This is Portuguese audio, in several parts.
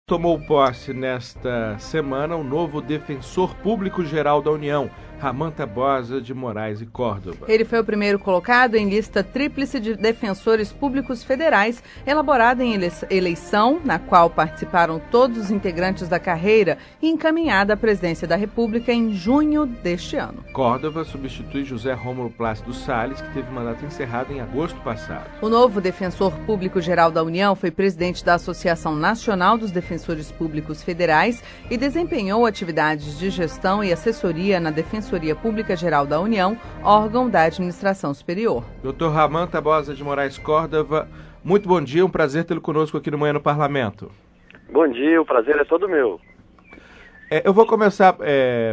Tomou posse nesta semana o novo Defensor Público-Geral da União, Ramã Tabosa de Moraes e Córdova. Ele foi o primeiro colocado em lista tríplice de defensores públicos federais, elaborada em eleição, na qual participaram todos os integrantes da carreira e encaminhada à presidência da República em junho deste ano. Córdova substitui José Rômulo Plácido Salles, que teve mandato encerrado em agosto passado. O novo Defensor Público-Geral da União foi presidente da Associação Nacional dos Defensores Públicos Federais e desempenhou atividades de gestão e assessoria na Defensoria Pública-Geral da União, órgão da administração superior. Dr. Ramã Tabosa de Moraes Córdova, muito bom dia, um prazer tê-lo conosco aqui no Manhã no Parlamento. Bom dia, o prazer é todo meu. Eu vou começar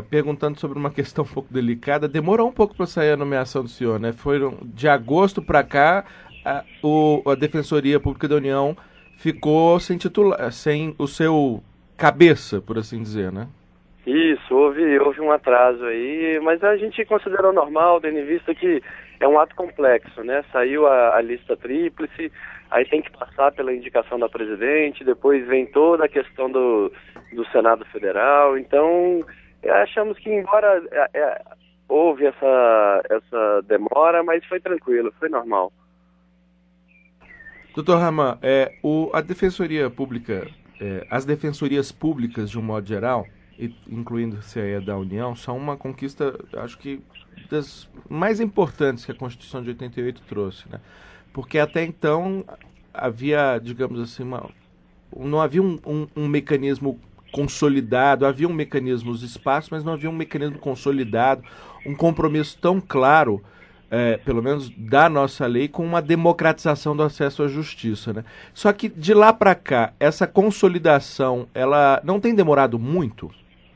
perguntando sobre uma questão um pouco delicada. Demorou um pouco para sair a nomeação do senhor, né? Foi de agosto para cá, a Defensoria Pública da União ficou sem o seu cabeça, por assim dizer, né? Isso, houve um atraso aí, mas a gente considerou normal, tendo em vista que é um ato complexo, né? Saiu a lista tríplice, aí tem que passar pela indicação da presidente, depois vem toda a questão do Senado Federal, então achamos que embora houve essa demora, mas foi tranquilo, foi normal. Doutor Ramã, a Defensoria Pública, as defensorias públicas de um modo geral, incluindo-se aí a da União, são uma conquista, acho que, das mais importantes que a Constituição de 88 trouxe, né? Porque até então havia, digamos assim, não havia um mecanismo consolidado, havia um mecanismo nos espaços, mas não havia um mecanismo consolidado, um compromisso tão claro, pelo menos da nossa lei, com uma democratização do acesso à justiça, né? Só que de lá para cá, essa consolidação, ela não tem demorado muito?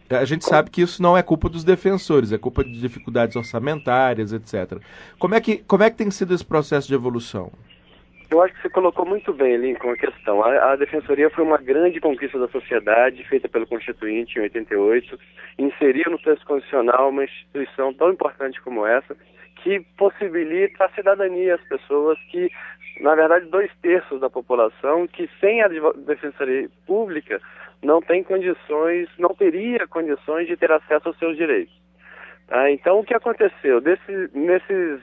A gente sabe que isso não é culpa dos defensores, é culpa de dificuldades orçamentárias, etc. Como é que tem sido esse processo de evolução? Eu acho que você colocou muito bem, Lincoln, a questão. A Defensoria foi uma grande conquista da sociedade, feita pelo Constituinte em 88, inseriu no texto constitucional uma instituição tão importante como essa, que possibilita a cidadania às pessoas que, na verdade, 2/3 da população, que sem a Defensoria Pública não teria condições de ter acesso aos seus direitos. Então, o que aconteceu? Nesses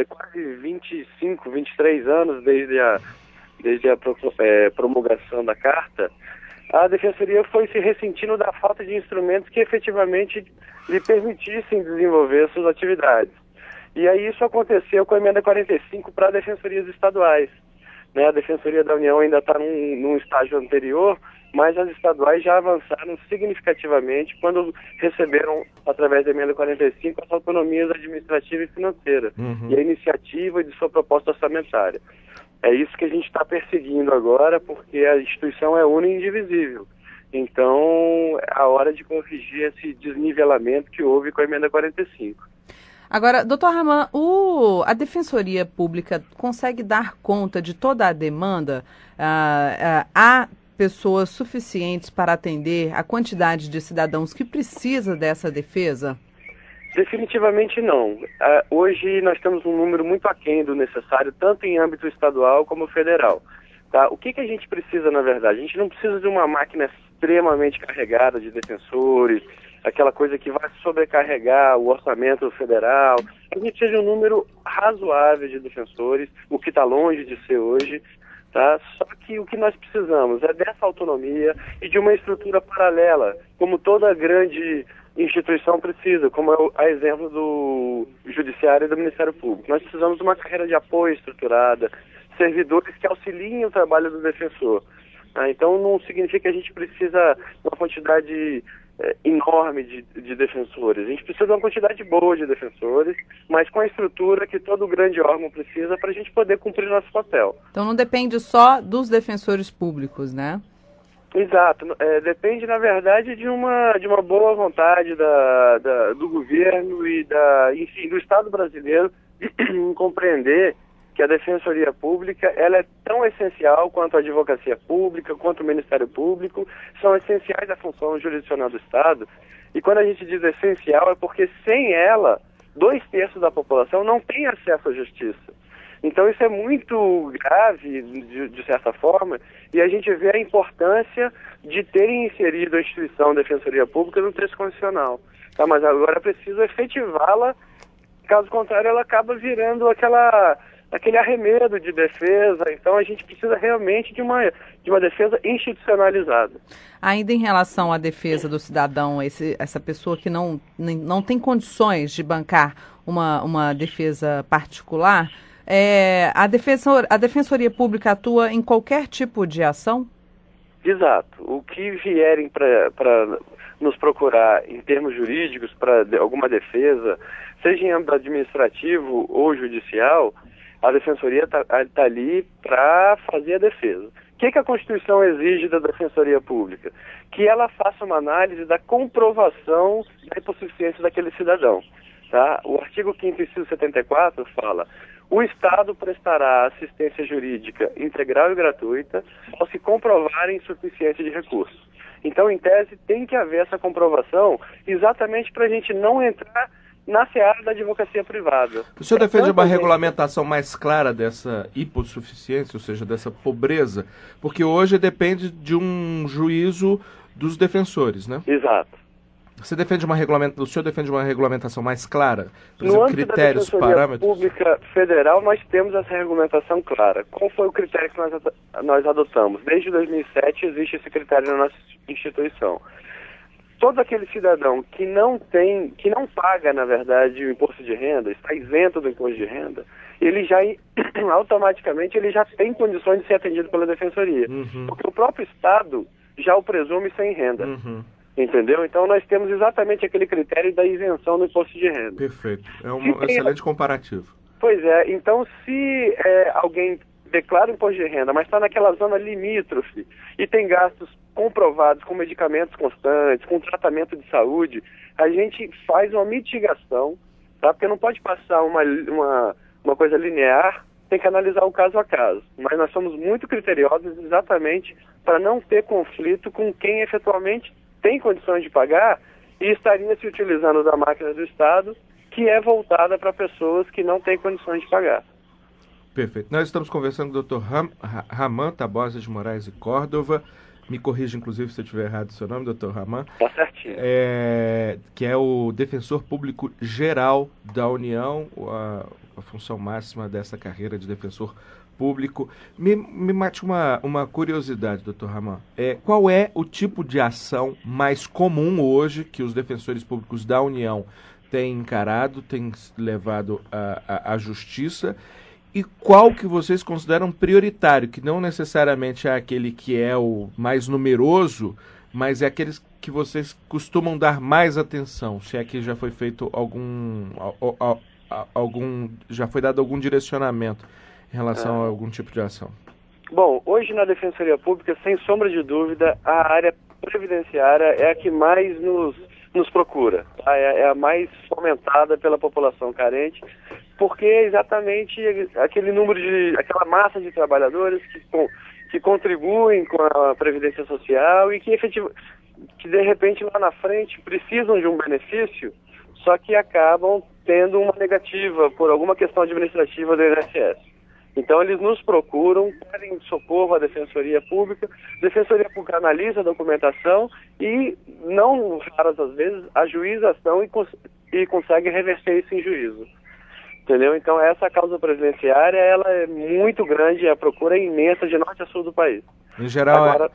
quase 25, 23 anos desde a promulgação da Carta, a Defensoria foi se ressentindo da falta de instrumentos que efetivamente lhe permitissem desenvolver suas atividades. E aí isso aconteceu com a emenda 45 para defensorias estaduais, né? A Defensoria da União ainda está num estágio anterior, mas as estaduais já avançaram significativamente quando receberam, através da emenda 45, as autonomias administrativa e financeira, e a iniciativa de sua proposta orçamentária. É isso que a gente está perseguindo agora, porque a instituição é única e indivisível. Então, é a hora de corrigir esse desnivelamento que houve com a emenda 45. Agora, doutor Ramã, a Defensoria Pública consegue dar conta de toda a demanda? Há pessoas suficientes para atender a quantidade de cidadãos que precisa dessa defesa? Definitivamente não. Hoje nós temos um número muito aquém do necessário, tanto em âmbito estadual como federal. Tá? O que a gente precisa, na verdade? A gente não precisa de uma máquina extremamente carregada de defensores, aquela coisa que vai sobrecarregar o orçamento federal. A gente precisa de um número razoável de defensores, o que está longe de ser hoje. Tá? Só que o que nós precisamos é dessa autonomia e de uma estrutura paralela, como toda grande instituição precisa, como é a exemplo do Judiciário e do Ministério Público. Nós precisamos de uma carreira de apoio estruturada, servidores que auxiliem o trabalho do defensor. Então não significa que a gente precisa de uma quantidade enorme de defensores. A gente precisa de uma quantidade boa de defensores, mas com a estrutura que todo grande órgão precisa para a gente poder cumprir nosso papel. Então não depende só dos defensores públicos, né? Exato. Depende, na verdade, de uma boa vontade do governo e do Estado brasileiro em compreender que a Defensoria Pública ela é tão essencial quanto a Advocacia Pública, quanto o Ministério Público, são essenciais à função jurisdicional do Estado. E quando a gente diz essencial é porque sem ela, 2/3 da população não tem acesso à justiça. Então isso é muito grave, de certa forma, E a gente vê a importância de terem inserido a instituição Defensoria Pública no texto constitucional. Tá? Mas agora é preciso efetivá-la, caso contrário ela acaba virando aquele arremedo de defesa. Então a gente precisa realmente de uma defesa institucionalizada. Ainda em relação à defesa do cidadão, essa pessoa que não tem condições de bancar uma defesa particular, a Defensoria Pública atua em qualquer tipo de ação? Exato. O que vierem para nos procurar em termos jurídicos para alguma defesa, seja em âmbito administrativo ou judicial, a Defensoria está ali para fazer a defesa. O que a Constituição exige da Defensoria Pública? Que ela faça uma análise da comprovação da hipossuficiência daquele cidadão. Tá? O artigo 5º, inciso 74, fala: o Estado prestará assistência jurídica integral e gratuita ao se comprovar a insuficiência de recursos. Então, em tese, tem que haver essa comprovação exatamente para a gente não entrar na seara da advocacia privada. O senhor defende uma regulamentação mais clara dessa hipossuficiência, ou seja, dessa pobreza? Porque hoje depende de um juízo dos defensores, né? Exato. O senhor defende uma regulamentação mais clara? Por exemplo, critérios, parâmetros? No âmbito da Defensoria Pública Federal, nós temos essa regulamentação clara. Qual foi o critério que nós adotamos? Desde 2007 existe esse critério na nossa instituição. Todo aquele cidadão que não paga, na verdade, o imposto de renda, está isento do imposto de renda, ele já automaticamente ele já tem condições de ser atendido pela Defensoria. Uhum. Porque o próprio Estado já o presume sem renda. Uhum. Entendeu? Então nós temos exatamente aquele critério da isenção do imposto de renda. Perfeito. É um excelente comparativo. Pois é. Então se alguém declara imposto de renda, mas está naquela zona limítrofe e tem gastos comprovados com medicamentos constantes, com tratamento de saúde, a gente faz uma mitigação, tá? Porque não pode passar uma coisa linear, tem que analisar o caso a caso. Mas nós somos muito criteriosos exatamente para não ter conflito com quem efetualmente tem condições de pagar e estaria se utilizando da máquina do Estado, que é voltada para pessoas que não têm condições de pagar. Perfeito. Nós estamos conversando com o Dr. Ramã Tabosa de Moraes e Córdova. Me corrija, inclusive, se eu estiver errado o seu nome, Dr. Ramã. Tá certinho. Que é o Defensor Público Geral da União, a função máxima dessa carreira de defensor público. Me mate uma curiosidade, Dr. Ramã. Qual é o tipo de ação mais comum hoje que os defensores públicos da União têm encarado, têm levado à justiça? E qual que vocês consideram prioritário, que não necessariamente é aquele que é o mais numeroso, mas é aqueles que vocês costumam dar mais atenção, se é que já foi feito já foi dado algum direcionamento em relação a algum tipo de ação? Bom, hoje na Defensoria Pública, sem sombra de dúvida, a área previdenciária é a que mais nos procura, tá? É a mais fomentada pela população carente, porque é exatamente aquela massa de trabalhadores que contribuem com a Previdência Social e que de repente lá na frente precisam de um benefício, só que acabam tendo uma negativa por alguma questão administrativa do INSS. Então eles nos procuram, pedem socorro à Defensoria Pública, a Defensoria Pública analisa a documentação e, não raras às vezes, ajuiza a ação e consegue reverter isso em juízo. Entendeu? Então essa causa previdenciária, ela é muito grande, a procura é imensa de norte a sul do país. Em geral, agora,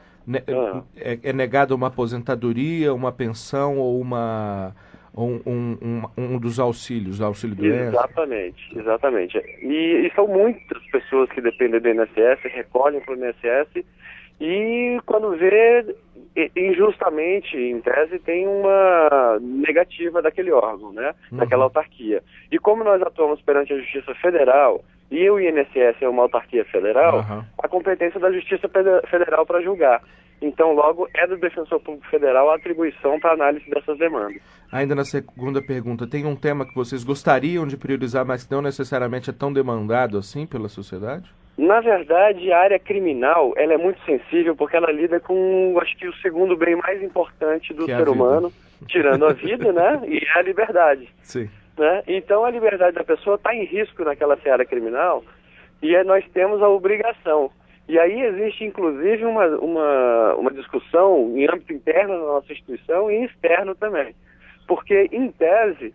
é negada uma aposentadoria, uma pensão ou um dos auxílios, o auxílio doença? Exatamente. E são muitas pessoas que dependem do INSS, recolhem para o INSS e quando vê, injustamente, em tese, tem uma negativa daquele órgão, né? Daquela autarquia. E como nós atuamos perante a Justiça Federal e o INSS é uma autarquia federal, a competência da Justiça Federal para julgar. Então, logo, é do Defensor Público Federal a atribuição para análise dessas demandas. Ainda na segunda pergunta, tem um tema que vocês gostariam de priorizar, mas que não necessariamente é tão demandado assim pela sociedade? Na verdade, a área criminal, ela é muito sensível porque ela lida com, acho que, o segundo bem mais importante do ser humano, tirando a vida, né? E é a liberdade. Sim. Né? Então, a liberdade da pessoa está em risco naquela seara criminal e nós temos a obrigação. E aí existe, inclusive, uma discussão em âmbito interno da nossa instituição e externo também. Porque, em tese,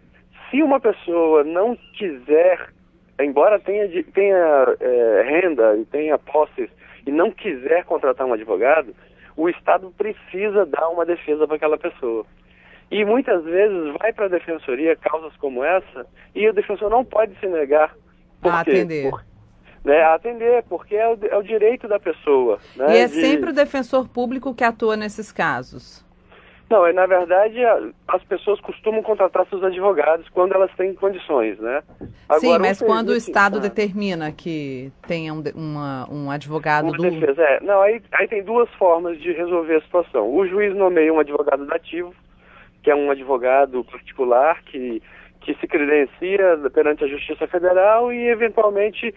se uma pessoa não quiser, embora tenha renda e tenha posses, e não quiser contratar um advogado, o Estado precisa dar uma defesa para aquela pessoa. E muitas vezes vai para a defensoria causas como essa, e o defensor não pode se negar. A atender. A atender, porque é o direito da pessoa. Né, e é sempre o defensor público que atua nesses casos? Não, na verdade, as pessoas costumam contratar seus advogados quando elas têm condições, né? Agora, sim, mas quando o Estado determina que tenha um advogado uma defesa, Não, aí tem duas formas de resolver a situação. O juiz nomeia um advogado dativo, que é um advogado particular que se credencia perante a Justiça Federal e, eventualmente,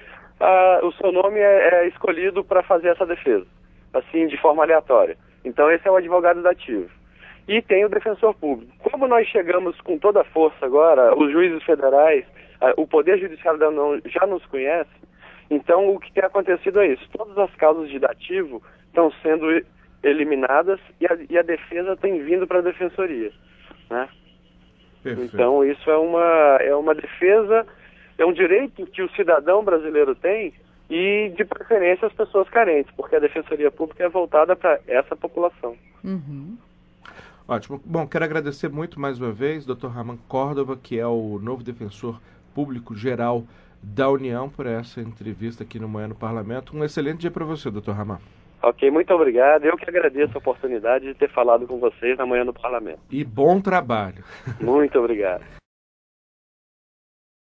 o seu nome é escolhido para fazer essa defesa, assim, de forma aleatória. Então, esse é o advogado dativo. E tem o defensor público. Como nós chegamos com toda a força agora, os juízes federais, o Poder Judiciário da União já nos conhece, então o que tem acontecido é isso. Todas as causas de dativo estão sendo eliminadas e a defesa tem vindo para a defensoria, né? Perfeito. Então isso é uma defesa, é um direito que o cidadão brasileiro tem e, de preferência, as pessoas carentes, porque a defensoria pública é voltada para essa população. Uhum. Ótimo. Bom, quero agradecer muito mais uma vez, Dr. Ramon Córdova, que é o novo defensor público geral da União, por essa entrevista aqui no Manhã no Parlamento. Um excelente dia para você, Dr. Ramon. Ok, muito obrigado. Eu que agradeço a oportunidade de ter falado com vocês na Manhã no Parlamento. E bom trabalho. Muito obrigado.